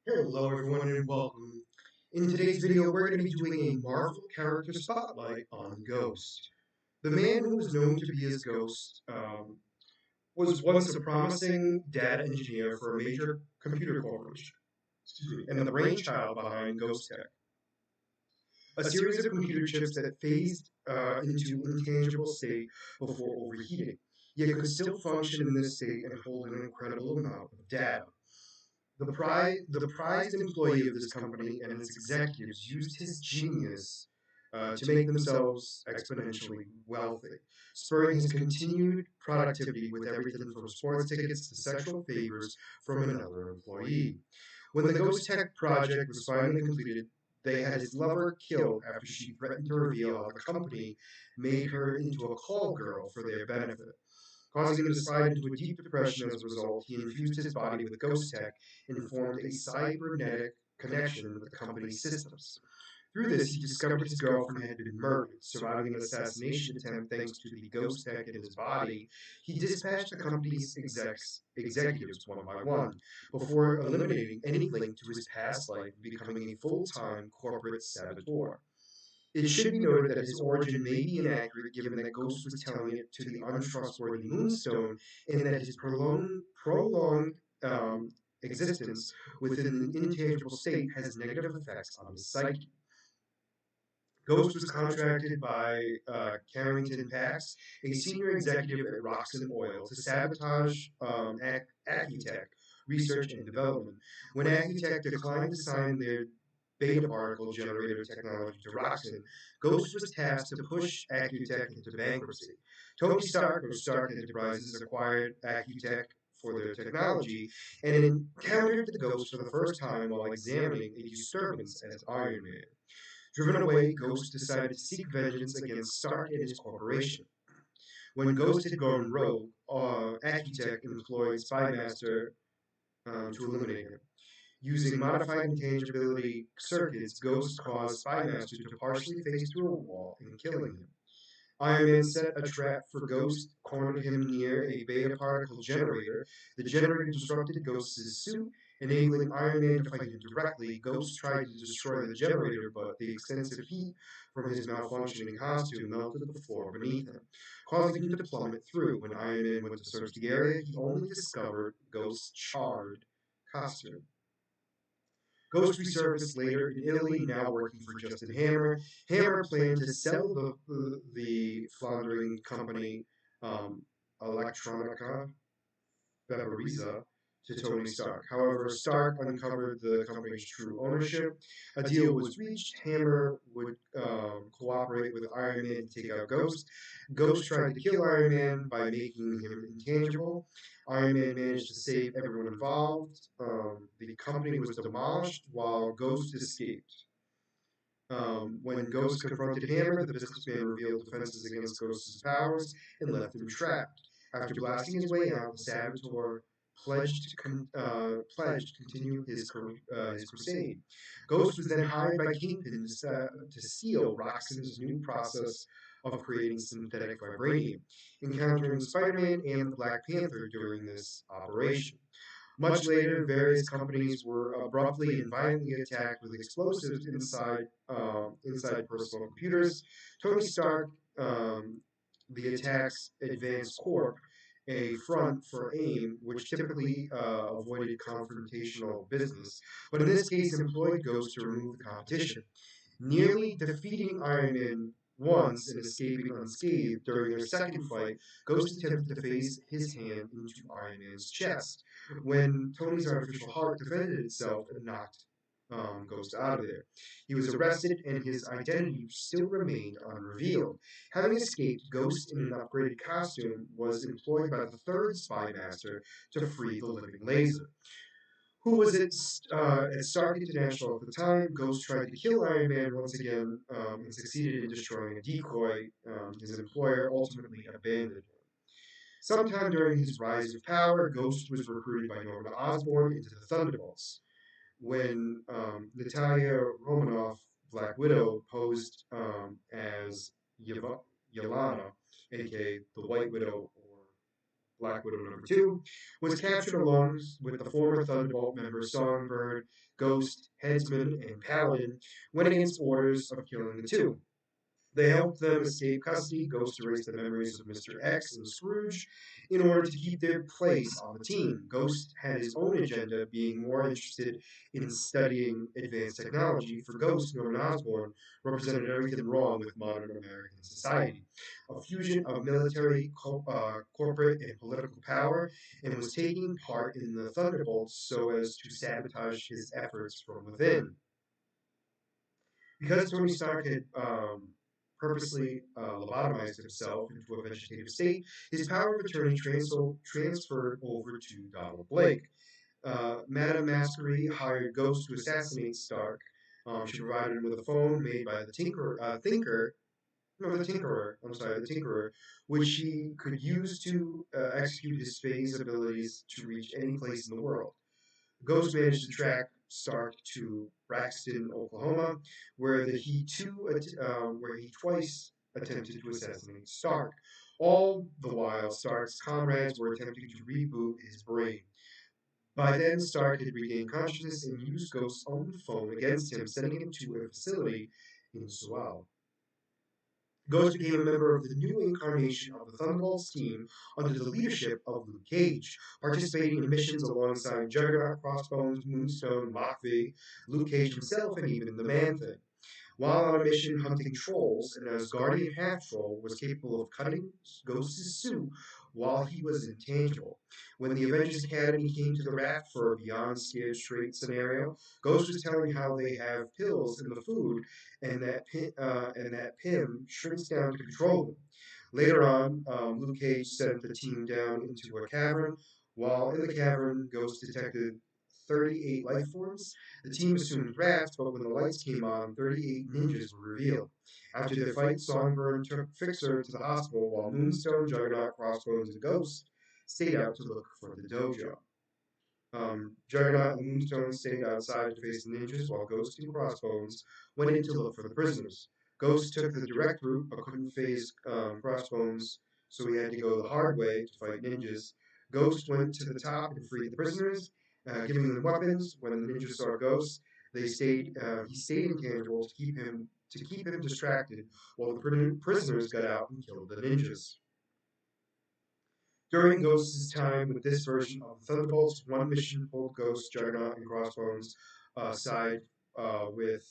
Hello everyone and welcome. In today's video we're going to be doing a Marvel character spotlight on Ghost. The man who was known to be as Ghost was once a promising data engineer for a major computer corporation, and the brainchild behind Ghost Tech, a series of computer chips that phased into intangible state before overheating, yet could still function in this state and hold an incredible amount of data. The prized employee of this company and its executives used his genius to make themselves exponentially wealthy, spurring his continued productivity with everything from sports tickets to sexual favors from another employee. When the Ghost Tech project was finally completed, they had his lover killed after she threatened to reveal how the company made her into a call girl for their benefit. Causing him to slide into a deep depression as a result, he infused his body with ghost tech and formed a cybernetic connection with the company's systems. Through this, he discovered his girlfriend had been murdered, surviving an assassination attempt thanks to the ghost tech in his body. He dispatched the company's executives one by one, before eliminating any link to his past life and becoming a full-time corporate saboteur. It should be noted that his origin may be inaccurate given that Ghost was telling it to the untrustworthy Moonstone and that his prolonged existence within an intangible state has negative effects on his psyche. Ghost was contracted by Carrington Pax, a senior executive at Roxxon Oil, to sabotage Accutech research and development. When Accutech declined to sign their beta particle generator technology to Roxxon, Ghost was tasked to push Accutech into bankruptcy. Tony Stark of Stark Enterprises acquired Accutech for their technology and encountered the Ghost for the first time while examining a disturbance at Iron Man. Driven away, Ghost decided to seek vengeance against Stark and his corporation. When Ghost had gone rogue, Accutech employed Spymaster to eliminate him. Using modified intangibility circuits, Ghost caused Spymaster to partially phase through a wall and killing him. Iron Man set a trap for Ghost, cornered him near a beta particle generator. The generator disrupted Ghost's suit, enabling Iron Man to fight him directly. Ghost tried to destroy the generator, but the extensive heat from his malfunctioning costume melted the floor beneath him, causing him to plummet through. When Iron Man went to search the area, he only discovered Ghost's charred costume. Ghost resurfaced later in Italy, now working for Justin Hammer. Hammer planned to sell the floundering company Electronica Vaporiza to Tony Stark. However, Stark uncovered the company's true ownership. A deal was reached. Hammer would cooperate with Iron Man to take out Ghost. Ghost tried to kill Iron Man by making him intangible. Iron Man managed to save everyone involved. The company was demolished while Ghost escaped. When Ghost confronted Hammer, the businessman revealed defenses against Ghost's powers and left him trapped. After blasting his way out, the saboteur pledged to continue his crusade. Ghost was then hired by Kingpin to steal Roxxon's new process of creating synthetic vibranium, encountering Spider-Man and the Black Panther during this operation. Much later, various companies were abruptly and violently attacked with explosives inside personal computers. Tony Stark, the attacks advanced Corp, a front for AIM, which typically avoided confrontational business, but in this case employed Ghost to remove the competition, nearly defeating Iron Man once and escaping unscathed. During their second fight, Ghost attempted to phase his hand into Iron Man's chest. When Tony's artificial heart defended itself and knocked Ghost out of there, he was arrested and his identity still remained unrevealed. Having escaped, Ghost in an upgraded costume was employed by the third Spy Master to free the living laser. Who was at Stark International at the time. Ghost tried to kill Iron Man once again and succeeded in destroying a decoy. His employer ultimately abandoned him. Sometime during his rise of power, Ghost was recruited by Norman Osborn into the Thunderbolts. When Natalia Romanoff, Black Widow, posed as Yelena, aka the White Widow or Black Widow #2, was captured along with the former Thunderbolt members Songbird, Ghost, Headsman, and Paladin, went against orders of killing the two. They helped them escape custody. Ghost erased the memories of Mr. X and Scrooge in order to keep their place on the team. Ghost had his own agenda, being more interested in studying advanced technology. For Ghost, Norman Osborn represented everything wrong with modern American society, a fusion of military, corporate, and political power, and was taking part in the Thunderbolts so as to sabotage his efforts from within. Because Tony Stark had purposely lobotomized himself into a vegetative state, his power of attorney transferred over to Donald Blake. Madame Masquerie hired Ghost to assassinate Stark. She provided him with a phone made by the the Tinkerer, which he could use to execute his phase abilities to reach any place in the world. Ghost managed to track Stark to Braxton, Oklahoma, where he twice attempted to assassinate Stark. All the while, Stark's comrades were attempting to reboot his brain. By then, Stark had regained consciousness and used Ghost's own phone against him, sending him to a facility in Sewell. Ghost became a member of the new incarnation of the Thunderbolts team under the leadership of Luke Cage, participating in missions alongside Juggernaut, Crossbones, Moonstone, Lockvig, Luke Cage himself, and even the Man-Thing. While on a mission hunting trolls, an Asgardian half-troll was capable of cutting Ghost's suit while he was intangible. When the Avengers Academy came to the raft for a Beyond Scared Straight scenario, Ghost was telling how they have pills in the food and that Pym shrinks down to control them. Later on, Luke Cage sent the team down into a cavern. While in the cavern, Ghost detected 38 life forms. The team assumed rats, but when the lights came on, 38 ninjas were revealed. After their fight, Songbird took Fixer to the hospital, while Moonstone, Juggernaut, Crossbones, and Ghost stayed out to look for the dojo. Juggernaut and Moonstone stayed outside to face the ninjas, while Ghost and Crossbones went in to look for the prisoners. Ghost took the direct route, but couldn't face Crossbones, so he had to go the hard way to fight ninjas. Ghost went to the top and freed the prisoners, giving them weapons. When the ninjas saw Ghost, he stayed intangible to keep him distracted, while the prisoners got out and killed the ninjas. During Ghost's time with this version of the Thunderbolts, one mission pulled Ghost, Juggernaut, and Crossbones aside with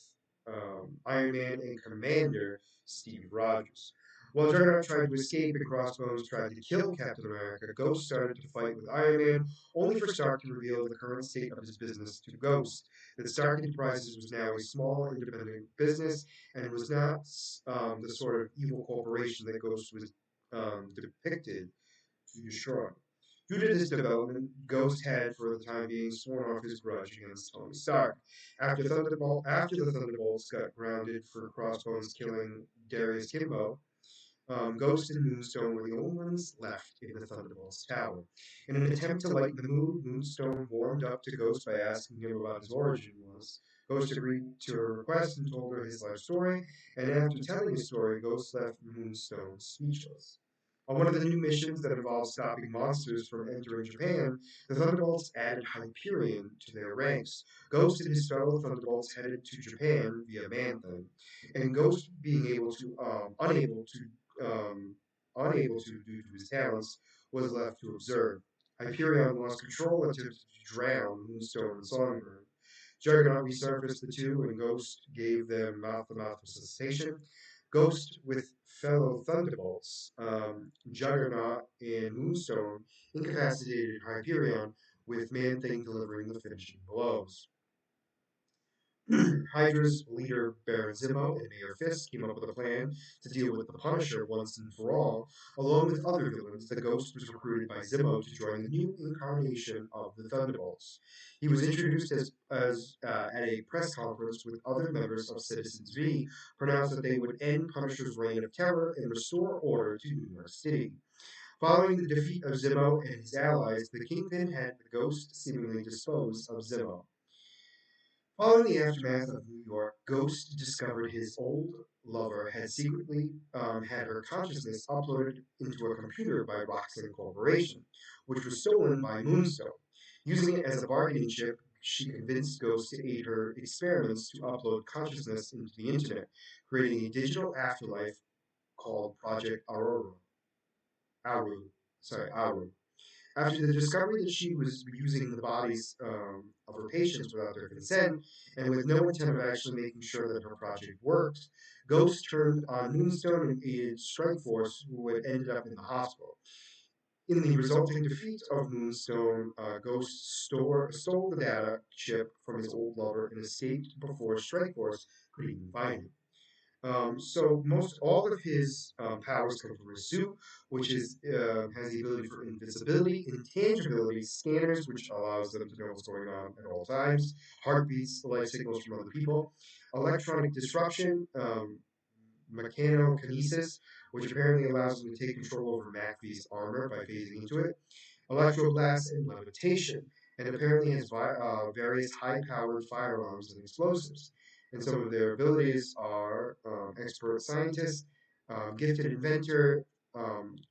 Iron Man and Commander Steve Rogers. While Juggernaut tried to escape and Crossbones tried to kill Captain America, Ghost started to fight with Iron Man, only for Stark to reveal the current state of his business to Ghost. That Stark Enterprises was now a small, independent business and was not the sort of evil corporation that Ghost was depicted to destroy. Due to this development, Ghost had, for the time being, sworn off his grudge against Tony Stark. After the Thunderbolts got grounded for Crossbones killing Darius Kimbo, Ghost and Moonstone were the only ones left in the Thunderbolts Tower. In an attempt to lighten the mood, Moonstone warmed up to Ghost by asking him about his origin was. Ghost agreed to her request and told her his life story, and after telling his story, Ghost left Moonstone speechless. On one of the new missions that involved stopping monsters from entering Japan, the Thunderbolts added Hyperion to their ranks. Ghost and his fellow Thunderbolts headed to Japan via Man-Thing, and Ghost being unable to due to his talents, was left to observe. Hyperion lost control and attempted to drown Moonstone and Songbird. Juggernaut resurfaced the two, and Ghost gave them mouth-to-mouth resuscitation. Ghost with fellow Thunderbolts, Juggernaut and Moonstone incapacitated Hyperion, with Man-Thing delivering the finishing blows. Hydra's leader Baron Zemo and Mayor Fisk came up with a plan to deal with the Punisher once and for all, along with other villains. The Ghost was recruited by Zemo to join the new incarnation of the Thunderbolts. He was introduced at a press conference with other members of Citizens V, pronounced that they would end Punisher's reign of terror and restore order to New York City. Following the defeat of Zemo and his allies, the Kingpin had the Ghost seemingly dispose of Zemo. Following the aftermath of New York, Ghost discovered his old lover had secretly had her consciousness uploaded into a computer by Roxxon Corporation, which was stolen by Moonstone. Using it as a bargaining chip, she convinced Ghost to aid her experiments to upload consciousness into the internet, creating a digital afterlife called Project Aurora. Auru. After the discovery that she was using the bodies of her patients without their consent, and with no intent of actually making sure that her project worked, Ghost turned on Moonstone and aided Strikeforce, who had ended up in the hospital. In the resulting defeat of Moonstone, Ghost stole the data chip from his old lover and escaped before Strikeforce could even find him. So most all of his powers come from his suit, which is has the ability for invisibility, intangibility, scanners, which allows them to know what's going on at all times, heartbeats, life signals from other people, electronic disruption, mechanokinesis, which apparently allows him to take control over McAfee's armor by phasing into it, electroblast, and levitation, and apparently has various high-powered firearms and explosives. And some of their abilities are expert scientist, gifted inventor,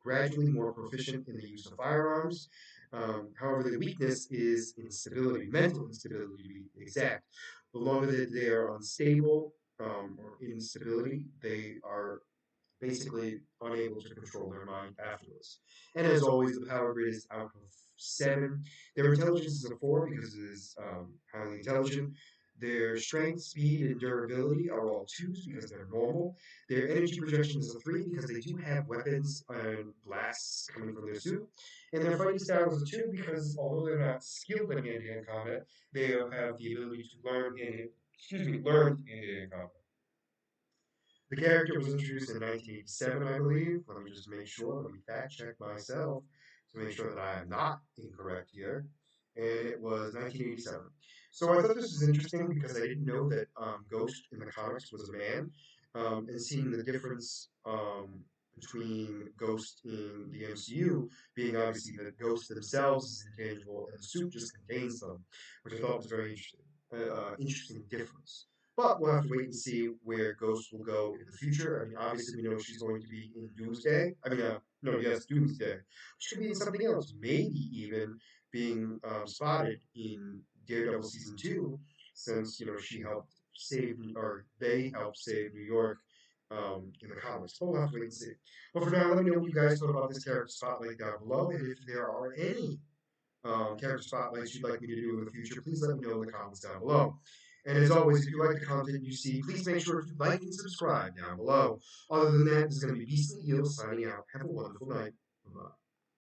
gradually more proficient in the use of firearms. However, the weakness is instability, mental instability to be exact. The longer that they are unstable or instability, they are basically unable to control their mind afterwards. And as always, the power grid is out of 7. Their intelligence is a 4 because it is highly intelligent. Their strength, speed, and durability are all 2s because they're normal. Their energy projection is a 3 because they do have weapons and blasts coming from their suit. And their fighting style is a 2 because although they're not skilled in hand-to-hand combat, they have the ability to learn hand-to-hand combat. The character was introduced in 1987, I believe. Let me just make sure. Let me fact check myself to make sure that I am not incorrect here. And it was 1987. So I thought this was interesting because I didn't know that Ghost in the comics was a man. And seeing the difference between Ghost in the MCU being obviously that Ghost themselves is intangible and the suit just contains them, which I thought was very interesting. Interesting difference. But we'll have to wait and see where Ghost will go in the future. I mean, obviously, we know she's going to be in Doomsday. No, yes, Doomsday. She could be in something else. Maybe even being spotted in Daredevil season 2, since she helped save, or they helped save New York in the comics. But we'll have to wait and see. But for now, let me know what you guys thought about this character spotlight down below, and if there are any character spotlights you'd like me to do in the future, please let me know in the comments down below. And as always, if you like the content you see, please make sure to like and subscribe down below. Other than that, this is going to be Beastly Eel signing out. Have a wonderful night. Bye-bye.